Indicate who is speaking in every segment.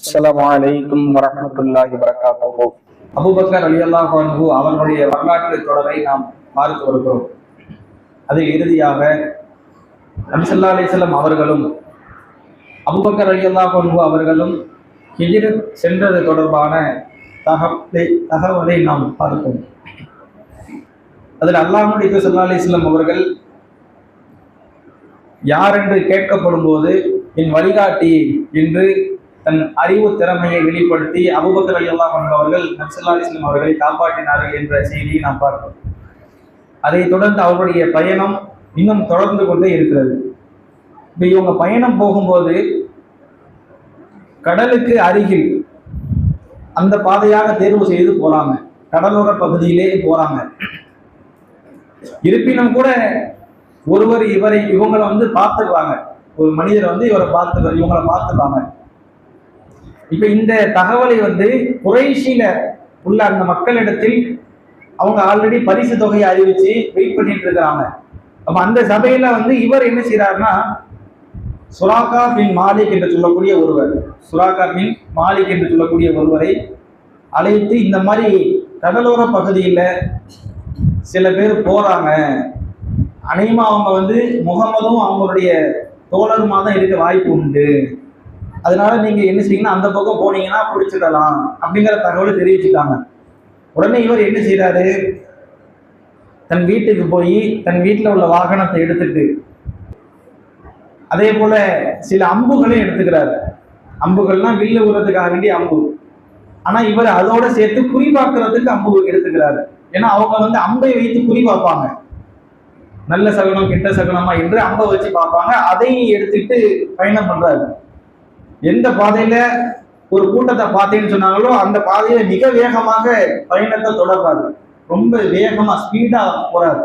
Speaker 1: அஸ்ஸலாமு அலைக்கும் வரஹ்மத்துல்லாஹி வபரகாத்துஹு.
Speaker 2: அபூபக்கர் ரலியல்லாஹு அன்ஹு அவர்களுடைய வரலாற்று தொடரை நாம் பார்த்து வருகிறோம். அதில் இறுதியாக நபி ஸல்லல்லாஹு அலைஹி வஸல்லம் அவர்களும் அபூபக்கர் ரலியல்லாஹு அன்ஹு அவர்களும் ஹிஜ்ரத் சென்றது தொடர்பான தகவலை நாம் பார்த்தோம். அதில் அல்லாஹ்வுடைய தூதர் ஸல்லல்லாஹு அலைஹி வஸல்லம் அவர்கள் யார் என்று கேட்கப்படும் போது என் வழிகாட்டி என்று தன் அறிவு திறமையை வெளிப்படுத்தி அபூபக்கர் ரலியல்லாஹு அன்ஹு அவர்கள் நபி ஸல்லல்லாஹு அலைஹி வஸல்லம் அவர்களை காப்பாற்றினார்கள் என்ற செய்தியை நாம் பார்த்தோம். அதைத் தொடர்ந்து அவருடைய பயணம் இன்னும் தொடர்ந்து கொண்டே இருக்கிறது. இப்போ இவங்க பயணம் போகும்போது கடலுக்கு அருகில் அந்த பாதையாக தேர்வு செய்து போறாங்க, கடலோர பகுதியிலே போறாங்க. இருப்பினும் கூட ஒருவர் இவங்களை பார்த்துருவாங்க, ஒரு மனிதர் இவங்களை பார்த்துருவாங்க. இப்ப இந்த தகவலை குறைஷில உள்ள அந்த மக்களிடத்தில் அவங்க ஆல்ரெடி பரிசு தொகையை அறிவிச்சு வெயிட் பண்ணிட்டு இருக்கிறாங்க. அப்ப அந்த சபையில இவர் என்ன செய்யறாருன்னா, சுராகா பின் மாலிக் என்று சொல்லக்கூடிய ஒருவரை அழைத்து இந்த மாதிரி கடலோர பகுதியில சில பேர் போறாங்க, அநேகமா அவங்க முகமதும் அவங்களுடைய தோழருமா தான் இருக்க வாய்ப்பு உண்டு, அதனால நீங்க என்ன செய்யணும், அந்த பக்கம் போனீங்கன்னா பிடிச்சிடலாம் அப்படிங்கிற தகவலை தெரிவிச்சுட்டாங்க. உடனே இவர் என்ன செய்யறாரு, தன் வீட்டுக்கு போய் தன் வீட்டில் உள்ள வாகனத்தை எடுத்துட்டு அதே போல சில அம்புகளையும் எடுத்துக்கிறாரு. அம்புகள்னா வில்லு உரத்துக்காக வேண்டிய அம்பு, ஆனா இவர் அதோட சேர்த்து குறிபாக்குறதுக்கு அம்பு எடுத்துக்கிறாரு. ஏன்னா அவங்க அம்பை வைத்து குறி பார்ப்பாங்க, நல்ல சகுனம் கெட்ட சகுனமா என்று அம்பை வச்சு பார்ப்பாங்க. அதையும் எடுத்துட்டு பயணம் பண்றாரு. எந்த பாதையில ஒரு கூட்டத்தை பார்த்தேன்னு சொன்னாங்களோ அந்த பாதையில மிக வேகமாக பயணத்தை தொடர்றாரு, ரொம்ப வேகமா ஸ்பீடா போறாரு.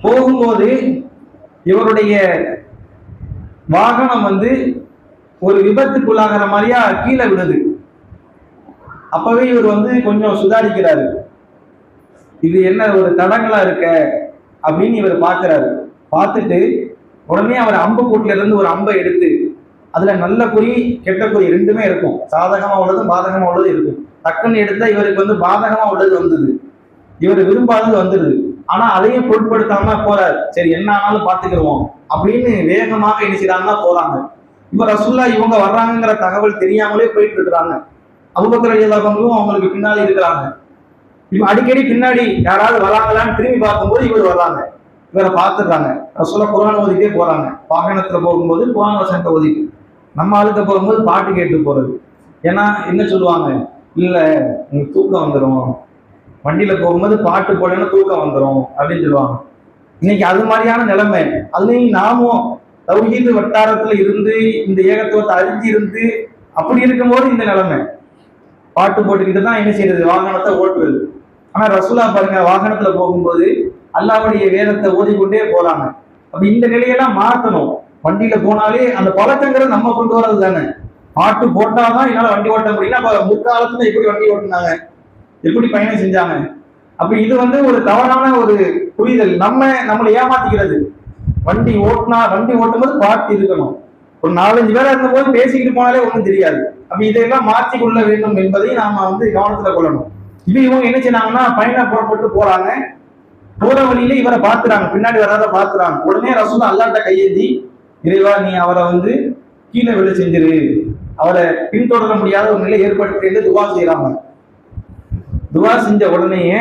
Speaker 2: போகும்போது இவருடைய வாகனம் ஒரு விபத்துக்குள்ளாகிற மாதிரியா கீழே விடுது. அப்பவே இவர் கொஞ்சம் சுதாரிக்கிறாரு, இது என்ன ஒரு தடங்களா இருக்க அப்படின்னு இவர் பார்க்கிறாரு. பார்த்துட்டு உடனே அவர் அம்பு கூட்டுல இருந்து ஒரு அம்பை எடுத்து, அதுல நல்ல குறி கெட்ட குறி ரெண்டுமே இருக்கும், சாதகமா உள்ளது பாதகமா உள்ளது இருக்கும். டக்குன்னு எடுத்தா இவருக்கு பாதகமா உள்ளது வந்தது, இவர் விரும்பாதது வந்துடுது. ஆனா அதையும் பொருட்படுத்தாம போறாரு. சரி என்ன ஆனாலும் பாத்துக்கிறோம் அப்படின்னு வேகமாக என்ன செய்யறாங்கன்னா போறாங்க. இப்ப ரசூல்லா இவங்க வர்றாங்கிற தகவல் தெரியாமலே போயிட்டு இருக்கிறாங்க. அபூபக்கர் ரலியல்லாஹு அன்ஹு அவங்களுக்கு பின்னாடி இருக்கிறாங்க. இப்ப அடிக்கடி பின்னாடி யாராவது வராங்களான்னு திரும்பி பார்க்கும்போது இவர் வர்றாங்க, இவரை பார்த்துடுறாங்க. ரசூலா குர்ஆன் ஓதிட்டே போறாங்க. வாகனத்துல போகும்போது குர்ஆன் வசனத்தை ஓதிட்டு, நம்ம ஆளுக்க போகும்போது பாட்டு கேட்டு போறது. ஏன்னா என்ன சொல்லுவாங்க, இல்ல உங்களுக்கு தூக்கம் வந்துடும், வண்டியில போகும்போது பாட்டு போடலன்னா தூக்கம் வந்துடும் அப்படின்னு சொல்லுவாங்க. இன்னைக்கு அது மாதிரியான நிலைமை. அதுலயும் நாமும் தௌஹீது வட்டாரத்துல இருந்து இந்த ஏகத்துவத்தை அறிஞ்சு இருந்து அப்படி இருக்கும்போது இந்த நிலைமை, பாட்டு போட்டுக்கிட்டு தான் என்ன செய்யறது, வாகனத்தை ஓட்டுவது. ஆனா ரசூலா பாருங்க, வாகனத்துல போகும்போது அல்லாஹ்வுடைய வேதத்தை ஓதிக்கொண்டே போறாங்க. அப்ப இந்த நிலையெல்லாம் மாற்றணும். வண்டியில போனாலே அந்த பழக்கங்கிறது நம்ம கொண்டு வர்றது தானே. பாட்டு போட்டாதான் என்னால வண்டி ஓட்ட முடியல. அப்ப முற்காலத்துல எப்படி வண்டி ஓட்டினாங்க, எப்படி பயணம் செஞ்சாங்க? அப்ப இது ஒரு தவறான ஒரு புரிதல், நம்மளை ஏமாத்திக்கிறது. வண்டி ஓட்டும் போது பாட்டு இருக்கணும். ஒரு 4-5 பேரா இருந்த போது பேசிக்கிட்டு போனாலே ஒன்றும் தெரியாது. அப்ப இதையெல்லாம் மாற்றி கொள்ள வேண்டும் என்பதை நாம கவனத்துல கொள்ளணும். இப்ப இவங்க என்ன செய்யறாங்கன்னா, பயணம் புறப்பட்டு போறாங்க. போற வழியில இவரை பார்த்துறாங்க, பின்னாடி வராத பார்த்துறாங்க. உடனே ரசூலா அல்லாஹ்ட்ட கையேந்தி, இறைவா நீ அவரை கீழே விழ செஞ்சிரு, அவரை பின்தொடர முடியாத ஒரு நிலை ஏற்படுத்தி துவா செய்யறாங்க. துவா செஞ்ச உடனேயே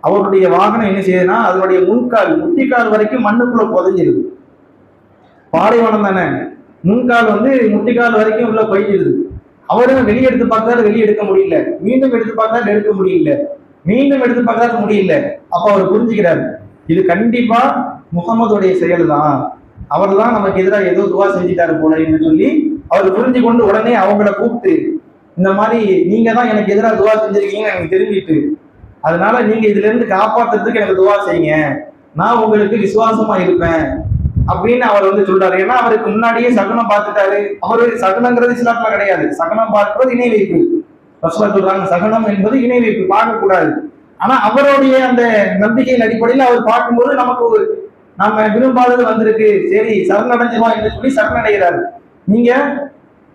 Speaker 2: அவருடைய வாகனம் என்ன செய்யுதுன்னா, அதனுடைய முட்டிக்கால் வரைக்கும் மண்ணுக்குள்ள புதைஞ்சிருது. பாலைவனம் தானே, முன்கால் முட்டிக்கால் வரைக்கும் உள்ள போயிடுது. அவரும் வெளியே எடுத்து பார்த்தாரு, வெளியே எடுக்க முடியல. மீண்டும் எடுத்து பார்த்தாரு, எடுக்க முடியல. மீண்டும் எடுத்து பார்த்தாரு, முடியல. அப்ப அவர் புரிஞ்சுக்கிறாரு, இது கண்டிப்பா முகமதுடைய செயல் தான், அவர் தான் நமக்கு எதிராக ஏதோ துவா செஞ்சுட்டாரு போல என்று சொல்லி அவர் புரிஞ்சு கொண்டு உடனே அவங்கள கூப்பிட்டு, இந்த மாதிரி நீங்க தான் எனக்கு எதிராக துவா செஞ்சிருக்கீங்க எனக்கு தெரிஞ்சிட்டு, அதனால நீங்க இதுல இருந்து காப்பாத்துறதுக்கு எனக்கு துவா செய்யுங்க, நான் உங்களுக்கு விசுவாசமா இருப்பேன் அப்படின்னு அவர் சொல்றாரு. ஏன்னா அவருக்கு முன்னாடியே சகுனம் பார்த்துட்டாரு. அவரு சகுனங்கிறது இஸ்லாத்துல கிடையாது, சகுனம் பார்க்கிறது இணை வைப்பு. ரசூலா சொல்றாங்க, சகுனம் என்பது இணை வைப்பு, பார்க்கக்கூடாது. ஆனா அவருடைய அந்த நம்பிக்கையின் அடிப்படையில் அவர் பார்க்கும்போது நமக்கு நம்ம விரும்பாதது வந்திருக்கு, சரி சரணடைஞ்சிருவோம் என்று சொல்லி சரணடைகிறாரு. நீங்க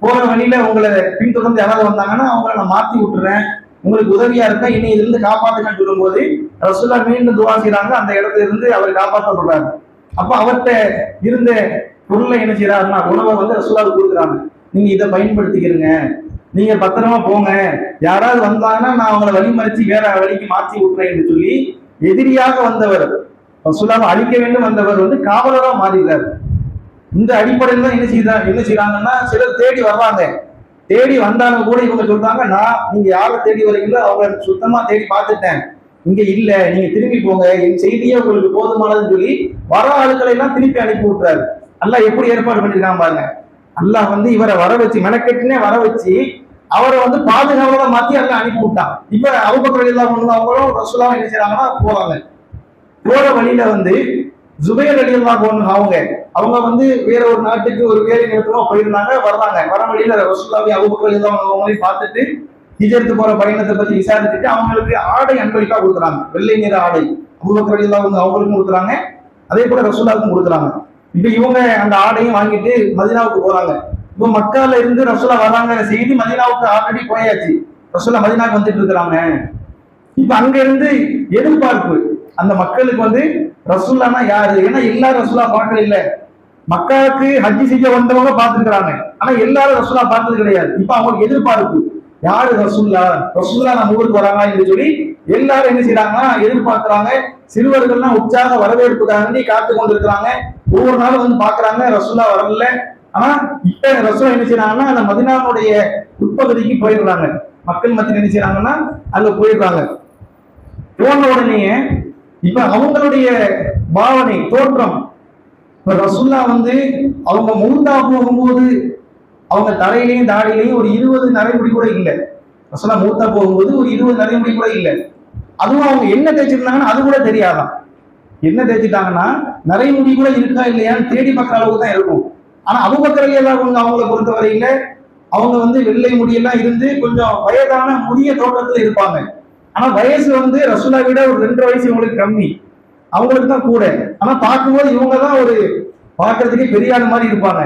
Speaker 2: போற வழியில உங்களை பின்தொடர்ந்து யாராவது வந்தாங்கன்னா அவங்கள நான் மாத்தி விட்டுறேன், உங்களுக்கு உதவியா இருக்கேன், இனி இதுல இருந்து காப்பாத்துங்கன்னு சொல்லும்போது ரசூல்லா மீண்டும் துவா செய்றாங்க, அந்த இடத்துல இருந்து அவர் காப்பாற்றப்படுறாரு. அப்ப அவர்கிட்ட இருந்த பொருளை என்ன செய்யறாருன்னா உணவை வந்து ரசூல்லாவுக்கு கொடுக்குறாங்க, நீங்க இதை பயன்படுத்திக்கிறீங்க, நீங்க பத்திரமா போங்க, யாராவது வந்தாங்கன்னா நான் அவங்களை வழிமறிச்சு வேற வழிக்கு மாற்றி விட்டுறேன் என்று சொல்லி எதிரியாக வந்தவர், ரசூலாவை அழிக்க வேண்டும் வந்தவர் வந்து காவலரா மாறிடுறாரு. இந்த அடிப்படையில் தான் என்ன செய்யறாங்கன்னா சிலர் தேடி வர்றாங்க, தேடி வந்தாலும் கூட இவங்க சொல்றாங்க, நான் நீங்க யாரை தேடி வரீங்களோ அவங்க சுத்தமா தேடி பார்த்துட்டேன், இங்க இல்ல, நீங்க திரும்பி போங்க, என் செய்தியே உங்களுக்கு போதுமானதுன்னு சொல்லி வர ஆட்களை எல்லாம் திருப்பி அனுப்பி விட்டுறாரு. அல்லாஹ் எப்படி ஏற்பாடு பண்ணிருக்காங்க பாருங்க. அல்லாஹ் வந்து இவரை வர வச்சு மெனக்கெட்டுனே வர வச்சு அவரை வந்து பாதுகாவலா மாத்தி அல்லாஹ் அனுப்பி விட்டான். இப்ப அபூபக்கர் ரலியல்லாஹு அன்ஹு அவங்களும் ரசூலுல்லாஹ் என்ன செய்றாங்கன்னா போறாங்க. போற வழியில வந்து ஜுபைர் ரலியல்லாஹு அன்ஹு அவங்க வந்து வேற ஒரு நாட்டுக்கு ஒரு வேலை நிமித்தமா போயிருந்தாங்க, வர்றாங்க. வர வழியில ரசூலுல்லாஹி அபூபக்கர் ரலியல்லாஹு அன்ஹு அவங்களையும் பார்த்துட்டு ஹிஜ்ரத் போற பயணத்தை பத்தி விசாரிச்சுட்டு அவங்களுக்கு ஆடை அன்பளிப்பா கொடுக்குறாங்க, வெள்ளை நிற ஆடை. அபூபக்கர் ரலியல்லாஹு அன்ஹு அவங்களுக்கும் கொடுக்குறாங்க, அதே போல ரசூலுல்லாஹுக்கும் கொடுக்குறாங்க. இப்ப இவங்க அந்த ஆடையும் வாங்கிட்டு மதீனாவுக்கு போறாங்க. இப்ப மக்கால இருந்து ரசூலா வர்றாங்க செய்தி மதீனாவுக்கு ஆல்ரெடி போயாச்சு, ரசூலா மதீனாவுக்கு வந்துட்டு இருக்கிறாங்க. இப்ப அங்க இருந்து எதிர்பார்ப்பு அந்த மக்களுக்கு வந்து ரசூல்லானா யாரு, ஏன்னா எல்லாரும் ரசூலா பார்க்கல, இல்ல மக்காவுக்கு ஹஜ்ஜி செய்ய வந்தவங்க பார்த்துருக்காங்க, ஆனா எல்லாரும் ரசூலா பார்த்தது கிடையாது. இப்ப அவங்களுக்கு எதிர்பார்ப்பு, யாரு ரசூல்லா, ரசூல்லா நம்ம ஊருக்கு வராங்க என்று சொல்லி எல்லாரும் என்ன செய்யறாங்கன்னா எதிர்பார்க்கிறாங்க. சிறுவர்கள்லாம் உற்சாக வரவேற்புக்காக காத்து கொண்டிருக்கிறாங்க. ஒவ்வொரு நாளும் வந்து பாக்குறாங்க, ரசூல்லா வரல. ஆனா இப்ப ரசூலா என்ன செய்யறாங்கன்னா அந்த மதீனாவுடைய உட்பகுதிக்கு போயிடுறாங்க. மக்கள் மத்தியில் என்ன செய்யறாங்கன்னா அங்க போயிடுறாங்க. போன உடனே இப்ப அவங்களுடைய பாவனை தோற்றம், இப்ப ரசூல்லா வந்து அவங்க மூத்தா போகும்போது அவங்க தலையிலையும் தாடியிலையும் ஒரு 20 நரைமுடி கூட இல்லை. ரசூலா மூத்தா போகும்போது ஒரு 20 நரைமுடி கூட இல்லை. அதுவும் அவங்க என்ன தேய்ச்சிருந்தாங்கன்னா அது கூட தெரியாதான். என்ன தேய்ச்சிட்டாங்கன்னா நரைமுடி கூட இருக்கா இல்லையான்னு தேடி பார்க்குற அளவுக்கு தான் இருக்கும். ஆனா அபூபக்கர் ரலியல்லாஹு அன்ஹு அவங்களை பொறுத்த வரையில அவங்க வந்து வெள்ளை முடியெல்லாம் இருந்து கொஞ்சம் வயதான முதிய தோற்றத்துல இருப்பாங்க. ஆனா வயசு வந்து ரசூலா விட ஒரு 2.5 வயசு இவங்களுக்கு கம்மி, அவங்களுக்கு தான் கூட. ஆனா பார்க்கும்போது இவங்க தான் ஒரு பார்க்கறதுக்கே பெரிய ஆள் மாதிரி இருப்பாங்க.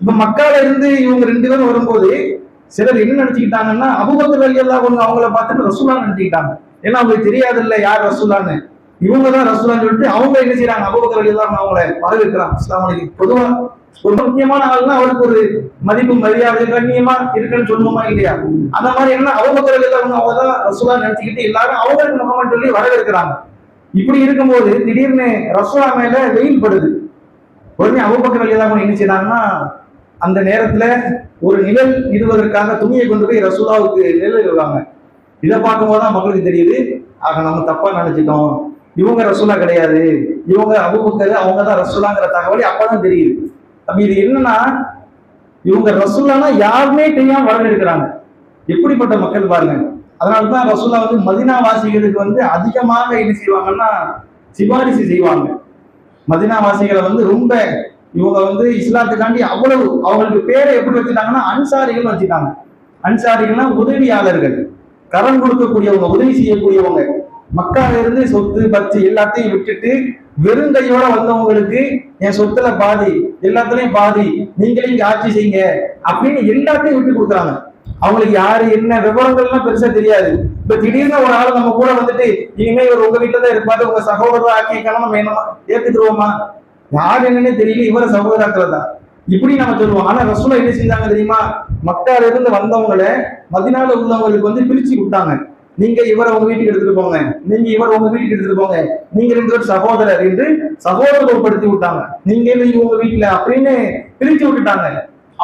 Speaker 2: இப்ப மக்கால இருந்து இவங்க 2 பேரும் வரும்போது சிலர் என்ன நினைச்சுக்கிட்டாங்கன்னா அபூபக்கர் ரலியல்லாஹு அன்ஹு அவங்கள பார்த்துட்டு ரசூலா நினைச்சுக்கிட்டாங்க. ஏன்னா அவங்களுக்கு தெரியாது இல்ல யார் ரசூலான்னு, இவங்க தான் ரசூலான்னு சொல்லிட்டு அவங்க என்ன செய்யறாங்க, அபூபக்கர் ரலியல்லாஹு அன்ஹு அவங்கள வரவேற்கிறாங்க. அஸ்ஸலாமு அலைக்கும். பொதுவா ஒரு முக்கியமான ஆள்னா அவருக்கு ஒரு மதிப்பு மரியாதை கண்ணியமா இருக்குன்னு சொல்லுவோமா இல்லையா, அந்த மாதிரி என்ன அபூபக்கர் ரலியல்லாஹு அன்ஹு அவங்க தான் ரசூலா நினைச்சுக்கிட்டு எல்லாரும் அவங்களுக்கு முகமது சொல்லி வரவேற்கிறாங்க. இப்படி இருக்கும்போது திடீர்னு ரசூலா மேல வெயில் படுது. உடனே அபூபக்கர் ரலியல்லாஹு அன்ஹு என்ன செய்யறாங்கன்னா அந்த நேரத்துல ஒரு நிழல் இடுவதற்காக துணியை கொண்டு போய் ரசூலாவுக்கு நிழல் இடுவாங்க. இதை பார்க்கும்போது தான் மக்களுக்கு தெரியுது, ஆக நம்ம தப்பா நினைச்சிட்டோம், இவங்க ரசூலா கிடையாது, இவங்க அபூபக்கர் அவங்க தான் ரசூலாங்கிற தகவல் அப்பதான் தெரியுது. அப்ப இது என்னன்னா இவங்க ரசூலானா யாருமே தெரியாம வரவேற்கிறாங்க. எப்படிப்பட்ட மக்கள் பாருங்க. அதனாலதான் ரசூலா வந்து மதீனா வாசிகளுக்கு வந்து அதிகமாக என்ன செய்வாங்கன்னா சிபாரிசு செய்வாங்க. மதீனா வாசிகளை வந்து ரொம்ப இவங்க வந்து இஸ்லாத்துக்காண்டி அவ்வளவு அவங்களுக்கு பேரை எப்படி வச்சுட்டாங்கன்னா அன்சாரிகள் வச்சுட்டாங்க. அன்சாரிகள்னா உதவியாளர்கள், கரம் கொடுக்கக்கூடியவங்க, உதவி செய்யக்கூடியவங்க. மக்கால இருந்து சொத்து பத்து எல்லாத்தையும் விட்டுட்டு வெறுங்கையோட வந்தவங்களுக்கு என் சொத்துல பாதி எல்லாத்துலயும் பாதி நீங்களே இங்க ஆட்சி செய்யுங்க அப்படின்னு எல்லாத்தையும் விட்டு கொடுக்குறாங்க. அவங்களுக்கு யாரு என்ன விவரங்கள்லாம் பெருசா தெரியாது. இப்ப திடீர்னு ஒரு ஆள் நம்ம கூட வந்துட்டு இனிமே இவர் உங்க வீட்டுல தான் இருப்பாரு, உங்க சகோதரர் ஆக்கிக்கணும், நம்ம என்னமா ஏத்துக்குருவோமா, யார் என்னன்னே தெரியல, இவரை சகோதராக்கிறதா இப்படி நம்ம சொல்லுவோம். ஆனா ரசூலா என்ன செஞ்சாங்க தெரியுமா, மக்கால இருந்து வந்தவங்களை மதீனால உள்ளவங்களுக்கு வந்து பிரிச்சு விட்டாங்க. நீங்க இவரை உங்க வீட்டுக்கு எடுத்துட்டு போங்க, நீங்க இவர் உங்க வீட்டுக்கு எடுத்துட்டு போங்க, நீங்க 2 பேரும் சகோதரர் என்று சகோதரப்படுத்தி விட்டாங்க. நீங்க உங்க வீட்டுல அப்படின்னு பிரிச்சு விட்டுட்டாங்க.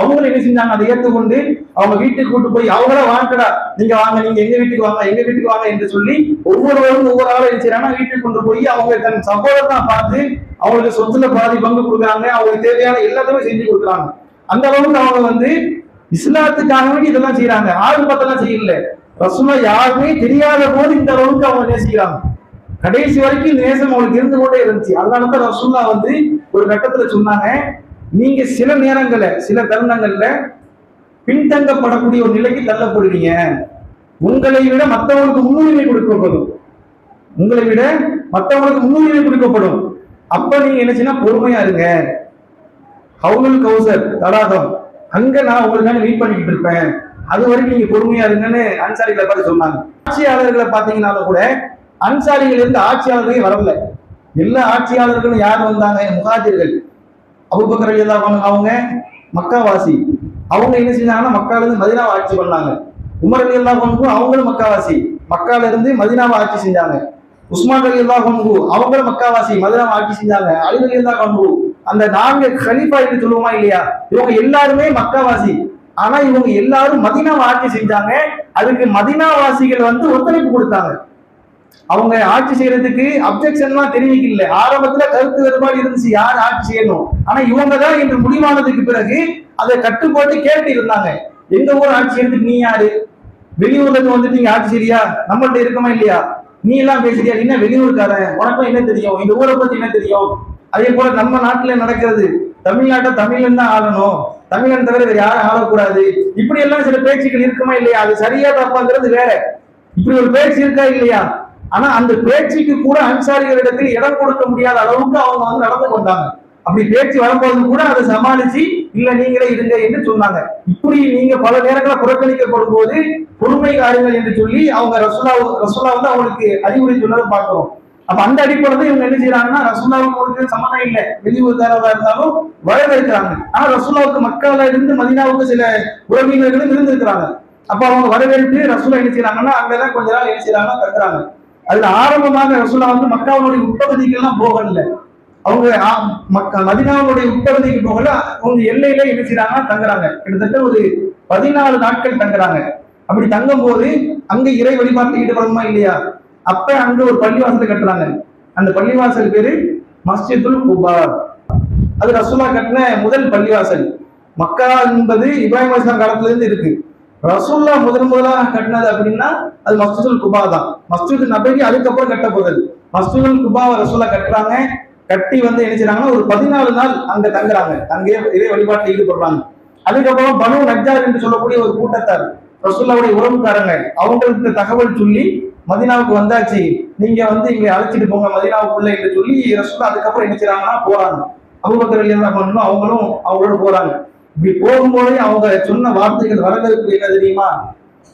Speaker 2: அவங்களும் என்ன செஞ்சாங்க, அதை ஏற்றுக்கொண்டு அவங்க வீட்டுக்கு கூட்டு போய் அவங்கள வாங்கடா, நீங்க வாங்க, நீங்க எங்க வீட்டுக்கு வாங்க, எங்க வீட்டுக்கு வாங்க என்று சொல்லி ஒவ்வொருவரும் ஒவ்வொரு ஆளை செய்யறாங்க. வீட்டுக்கு கொண்டு போய் அவங்க தன் சகோதரனா பார்த்து அவங்களுக்கு சொத்துல பாதி பங்கு கொடுக்குறாங்க, அவங்களுக்கு தேவையான எல்லாத்தையுமே செஞ்சு கொடுக்குறாங்க. அந்த அளவுக்கு அவங்க வந்து இஸ்லாத்துக்காக வேண்டி இதெல்லாம் செய்யறாங்க. ஆள் பத்தெல்லாம் செய்யல. ரசூலா யாருமே தெரியாத போது இந்த அளவுக்கு அவங்க நேசிக்கிறாங்க. கடைசி வரைக்கும் நேசம் அவங்களுக்கு இருந்து கொண்டே இருந்துச்சு. அதனாலதான் ரசூலா வந்து ஒரு கட்டத்துல சொன்னாங்க, நீங்க சில நேரங்கள்ல சில தருணங்கள்ல பின்தங்கப்படக்கூடிய ஒரு நிலைக்கு தள்ளப்படுவீங்க. உங்களை விட மற்றவங்களுக்கு முன்னுரிமை கொடுக்கப்படும், உங்களை விட மற்றவங்களுக்கு முன்னுரிமை கொடுக்கப்படும். அப்ப நீங்க என்ன செய்யணும், பொறுமையா இருங்க. கவுல் கௌசர் தடாகம் அங்க நான் உங்களுக்காக வெயிட் பண்ணிக்கிட்டு இருப்பேன், அது வரைக்கும் நீங்க பொறுமையா இருங்கன்னு அன்சாரிகளை பார்த்து சொன்னாங்க. ஆட்சியாளர்களை பார்த்தீங்கன்னாலும் கூட அன்சாரிகள் இருந்து ஆட்சியாளர்களே வரல. எல்லா ஆட்சியாளர்களும் யார் வந்தாங்க? முஹாஜிர்கள். அபூபக்கர் ரலியல்லாஹு அன்ஹு அவங்க மக்காவாசி, அவங்க என்ன செஞ்சாங்கன்னா மக்கால இருந்து மதீனாவை ஆட்சி பண்ணாங்க. உமர் ரலியல்லாஹு அன்ஹு அவங்களும் மக்காவாசி, மக்கால இருந்து மதீனாவை ஆட்சி செஞ்சாங்க. உஸ்மான் ரலியல்லாஹு அன்ஹு அவங்களும் மக்காவாசி, மதீனாவை ஆட்சி செஞ்சாங்க. அலி ரலியல்லாஹு அன்ஹு, அந்த 4 கலீஃபா என்று சொல்லுவோமா இல்லையா, இவங்க எல்லாருமே மக்காவாசி. ஆனா இவங்க எல்லாரும் மதீனாவை ஆட்சி செஞ்சாங்க. அதுக்கு மதீனாவாசிகள் ஒத்துழைப்பு கொடுத்தாங்க. அவங்க ஆட்சி செய்யறதுக்கு அப்ஜெக்ஷன்லாம் தெரிவிக்கல. ஆரம்பத்துல கருத்து வேறுபாடு இருந்துச்சு, யார் ஆட்சி செய்யணும். ஆனா இவங்க தான் என்று முடிவானதுக்கு பிறகு அதை கட்டுப்போட்டு கேட்டு இருந்தாங்க. எங்க ஊர் ஆட்சி செய்யறதுக்கு நீ யாரு? வெளியூர்ல இருந்து நீங்க ஆட்சி செய்யா, நம்மள்ட்ட இருக்கமா இல்லையா? நீ எல்லாம் பேசுறியா? என்ன வெளியூருக்காரன், உனக்கும் என்ன தெரியும், இந்த ஊரை பத்தி என்ன தெரியும்? அதே போல நம்ம நாட்டுல நடக்கிறது, தமிழ்நாட்டை தமிழன் தான் ஆளணும், தமிழன் தவிர வேற யாரும் ஆளக்கூடாது, இப்படி எல்லாம் சில பேச்சுக்கள் இருக்குமா இல்லையா? அது சரியா தப்பாங்கிறது வேற. இப்படி ஒரு பேச்சு இருக்கா இல்லையா? ஆனா அந்த பேச்சுக்கு கூட அன்சாரிகளிடத்தில் இடம் கொடுக்க முடியாத அளவுக்கு அவங்க நடந்து கொண்டாங்க. அப்படி பேச்சு வரும்போது கூட அதை சமாளிச்சு இல்ல நீங்களே இருங்க என்று சொன்னாங்க. இப்படி நீங்க பல நேரங்களை புறக்கணிக்கப்படும் போது பொறுமை காருங்கள் என்று சொல்லி அவங்க ரசூலா அவங்களுக்கு அறிவுரை சொன்னதை பார்க்கிறோம். அப்ப அந்த அடிப்படையில் இவங்க என்ன செய்யறாங்கன்னா, ரசூலுல்லாவுக்கு சம்மந்தம் இல்லை, வெளியூர்காரவா இருந்தாலும் வரவேற்கிறாங்க. ஆனா ரசூலுல்லாவுக்கு மக்கால இருந்து மதீனாவுக்கு சில உறவினர்களும் இருந்திருக்கிறாங்க. அப்ப அவங்க வரவேற்று ரசூலா என்ன செய்யறாங்கன்னா அங்கதான் கொஞ்ச நாள் என்ன செய்யறாங்க, தங்குறாங்க. அதுல ஆரம்பமாக ரசூலா மக்காவுடைய உட்பகுதிகள்லாம் போகல. அவங்க மதீனாவுடைய உட்பகுதிக்கு போகல, அவங்க எல்லையில என்ன செய்யறாங்கன்னா தங்குறாங்க. கிட்டத்தட்ட ஒரு 14 நாட்கள் தங்குறாங்க. அப்படி தங்கும் போது அங்க இறை வழிபாட்டில் ஈடுபடணுமா இல்லையா? அப்ப அங்க ஒரு பள்ளிவாசல் கட்டுறாங்க. அந்த பள்ளிவாசல் பேரு மஸ்ஜிதுல் குபா. அது ரசூலா கட்டின முதல் பள்ளிவாசல். மக்கா என்பது இப்ராஹிம் அலைஹிஸ்ஸலாம் காலத்துல இருந்து இருக்கு. ரசூல்லா முதலாக கட்டினது அப்படின்னா அது மஸ்ஜிதுல் குபா தான். மஸ்ஜிது நபவி அதுக்கப்புறம் கட்ட போகுது. மஸ்ஜிதுல் குபாவை ரசூலா கட்டுறாங்க. கட்டி என்ன செய்யறாங்கன்னா ஒரு 14 நாள் அங்க தங்குறாங்க. அங்கே இதே வழிபாட்டில் ஈடுபடுறாங்க. அதுக்கப்புறம் பனு நஜ்ஜார் என்று சொல்லக்கூடிய ஒரு கூட்டத்தார், ரசூலுல்லாவுடைய உறவுக்காரங்க, அவங்களுக்கு தகவல் சொல்லி மதீனாவுக்கு வந்தாச்சு, நீங்க இங்க அழைச்சிட்டு போங்க மதீனாவுக்குள்ள என்று சொல்லி ரசூலுல்லாஹ் அதுக்கப்புறம் என்ன செய்யறாங்கன்னா போறாங்க. அபூபக்கர் ரலியல்லாஹு அன்ஹு அவங்களும் அவங்களோட போறாங்க. இப்படி போகும்போதே அவங்க சொன்ன வார்த்தைகள் வரவேற்பு என்ன தெரியுமா?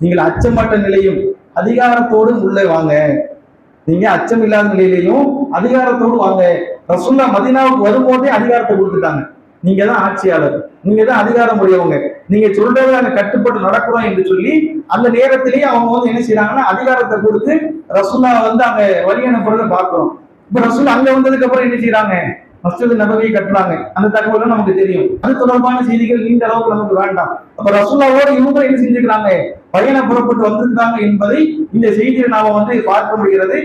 Speaker 2: நீங்கள் அச்சமற்ற நிலையும் அதிகாரத்தோடும் உள்ளே வாங்க. நீங்க அச்சம் இல்லாத நிலையிலையும் அதிகாரத்தோடு வாங்க. ரசூலுல்லாஹ் மதீனாவுக்கு வரும்போதே அதிகாரத்தை கொடுத்துட்டாங்க. நீங்க தான் ஆட்சியாளர், நீங்க தான் அதிகாரம் உடையவங்க, நீங்க சொல்றதை நாங்க கட்டுப்பட்டு நடக்கிறோம் என்று சொல்லி அந்த நேரத்திலேயே அவங்க என்ன செய்யறாங்கன்னா அதிகாரத்தை கொடுத்து ரசூலுல்லாஹ் அங்க வழி அனுப்புறதை பார்க்கிறோம். இப்ப ரசூல் அங்க வந்ததுக்கு அப்புறம் என்ன செய்யறாங்க? மஸ்ஜித் நபவியை கட்டுறாங்க. அந்த தகவலும் நமக்கு தெரியும். அது தொடர்பான செய்திகள் நீண்ட அளவுக்கு நமக்கு வேண்டாம். அப்ப ரசூலுல்லாஹ்வோடு இவங்க என்ன செஞ்சுக்கிறாங்க? பயணம் புறப்பட்டு வந்திருக்காங்க என்பதை இந்த செய்தியை நாம பார்க்க முடிகிறது.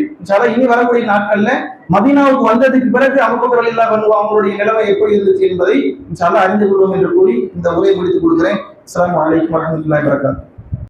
Speaker 2: இனி வரக்கூடிய நாட்கள்ல மதீனாவுக்கு வந்ததுக்கு பிறகு அபூபக்கர் ரலியல்லாஹு அன்ஹு அவங்களுடைய நிலைமை எப்படி இருந்துச்சு என்பதை இன்ஷா அல்லாஹ் அறிந்து கொள்வோம் என்று கூறி இந்த உரையை முடித்துக் கொள்கிறேன். அஸ்ஸலாமு அலைக்கும் வரஹ்மத்துல்லாஹி வபரகாத்துஹு.